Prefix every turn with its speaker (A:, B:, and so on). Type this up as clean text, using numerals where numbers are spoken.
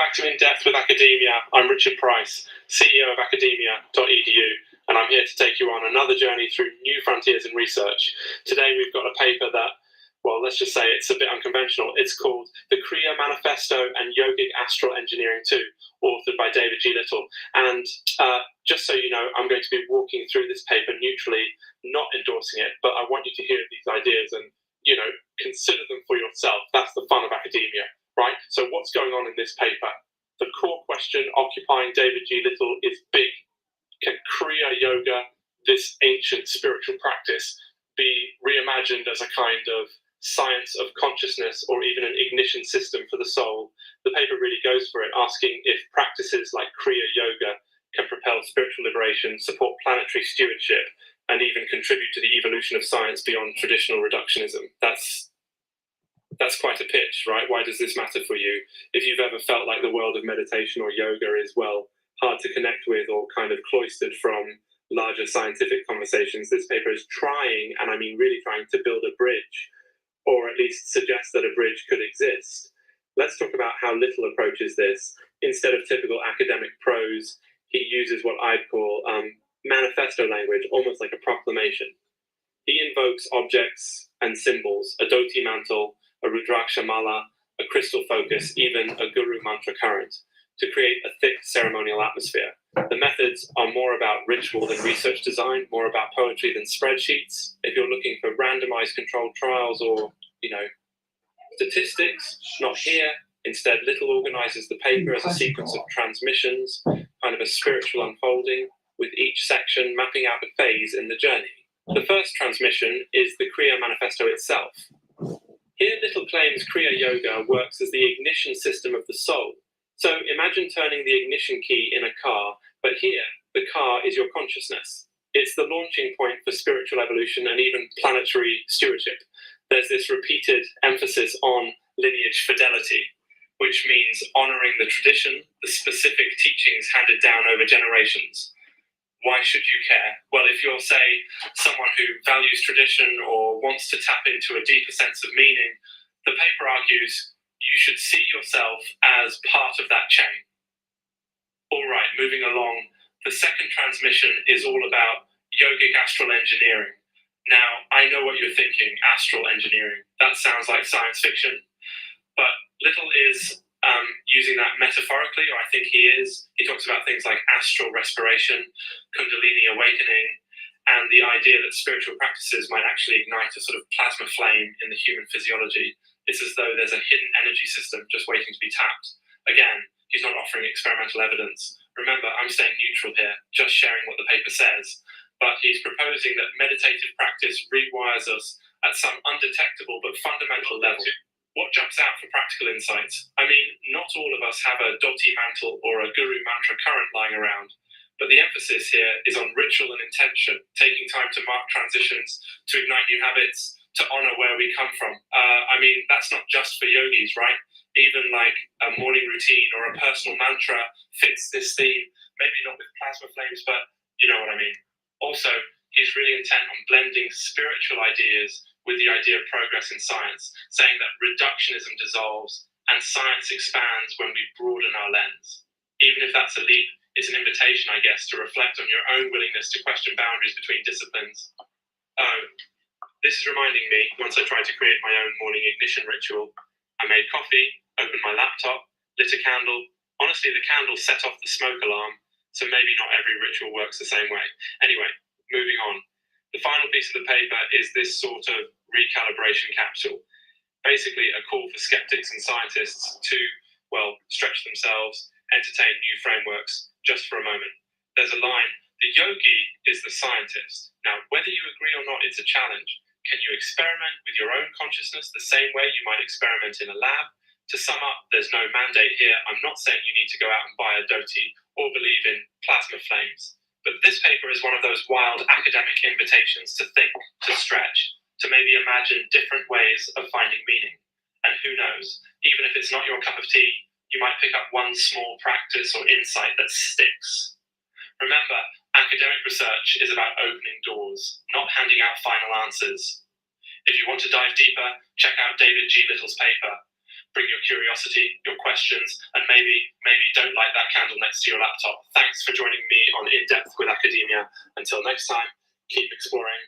A: back to In Depth with Academia. I'm Richard Price, CEO of academia.edu, and I'm here to take you on another journey through new frontiers in research. Today we've got a paper that, well, let's just say it's a bit unconventional. It's called The KRIYA Manifesto and YOGIC ASTRAL Engineering 2, authored by David G. Little. And just so you know, I'm going to be walking through this paper neutrally, not endorsing it, but I want you to hear these ideas and, you know, consider them for yourself. That's the fun of academia, right? So what's going on in this paper? The core question occupying David G. Little is big. Can Kriya Yoga, this ancient spiritual practice, be reimagined as a kind of science of consciousness or even an ignition system for the soul? The paper really goes for it, asking if practices like Kriya Yoga can propel spiritual liberation, support planetary stewardship, and even contribute to the evolution of science beyond traditional reductionism. That's quite a pitch, right? Why does this matter for you? If you've ever felt like the world of meditation or yoga is, well, hard to connect with or kind of cloistered from larger scientific conversations, this paper is trying, and I mean really trying, to build a bridge, or at least suggest that a bridge could exist. Let's talk about how Little approaches this. Instead of typical academic prose, he uses what I'd call manifesto language, almost like a proclamation. He invokes objects and symbols, a dhoti mantle, a rudraksha mala, a crystal focus, even a guru mantra current, to create a thick ceremonial atmosphere. The methods are more about ritual than research design, more about poetry than spreadsheets. If you're looking for randomized controlled trials or, you know, statistics, not here. Instead, Little organizes the paper as a sequence of transmissions, kind of a spiritual unfolding, with each section mapping out a phase in the journey. The first transmission is the Kriya Manifesto itself. Here, Little claims Kriya Yoga works as the ignition system of the soul. So imagine turning the ignition key in a car, but here, the car is your consciousness. It's the launching point for spiritual evolution and even planetary stewardship. There's this repeated emphasis on lineage fidelity, which means honoring the tradition, the specific teachings handed down over generations. Why should you care? Well, if you're, say, someone who values tradition or wants to tap into a deeper sense of meaning, the paper argues you should see yourself as part of that chain. All right, moving along, the second transmission is all about yogic astral engineering. Now, I know what you're thinking, astral engineering. That sounds like science fiction, but Little is using that metaphorically, or I think he is. He talks about things like astral respiration, kundalini awakening, and the idea that spiritual practices might actually ignite a sort of plasma flame in the human physiology. It's as though there's a hidden energy system just waiting to be tapped. Again, he's not offering experimental evidence. Remember, I'm staying neutral here, just sharing what the paper says. But he's proposing that meditative practice rewires us at some undetectable but fundamental level. What jumps out for practical insights? I mean, not all of us have a dhoti mantle or a guru mantra current lying around, but the emphasis here is on ritual and intention, taking time to mark transitions, to ignite new habits, to honor where we come from. I mean, that's not just for yogis, right? Even like a morning routine or a personal mantra fits this theme, maybe not with plasma flames, but you know what I mean. Also, he's really intent on blending spiritual ideas with the idea of progress in science, saying that reductionism dissolves and science expands when we broaden our lens. Even if that's a leap, it's an invitation, I guess, to reflect on your own willingness to question boundaries between disciplines. Oh, this is reminding me, once I tried to create my own morning ignition ritual, I made coffee, opened my laptop, lit a candle. Honestly, the candle set off the smoke alarm, so maybe not every ritual works the same way. Anyway, moving on. The final piece of the paper is this sort of recalibration capsule. Basically, a call for skeptics and scientists to, well, stretch themselves, entertain new frameworks, just for a moment. There's a line, the yogi is the scientist. Now, whether you agree or not, it's a challenge. Can you experiment with your own consciousness the same way you might experiment in a lab? To sum up, there's no mandate here. I'm not saying you need to go out and buy a dhoti or believe in plasma flames. But this paper is one of those wild academic invitations to think, to stretch, to maybe imagine different ways of finding meaning. And who knows, even if it's not your cup of tea, you might pick up one small practice or insight that sticks. Remember, academic research is about opening doors, not handing out final answers. If you want to dive deeper, check out David G. Little's paper. Bring your curiosity, your questions, and maybe candle next to your laptop. Thanks for joining me on In Depth with Academia. Until next time, keep exploring.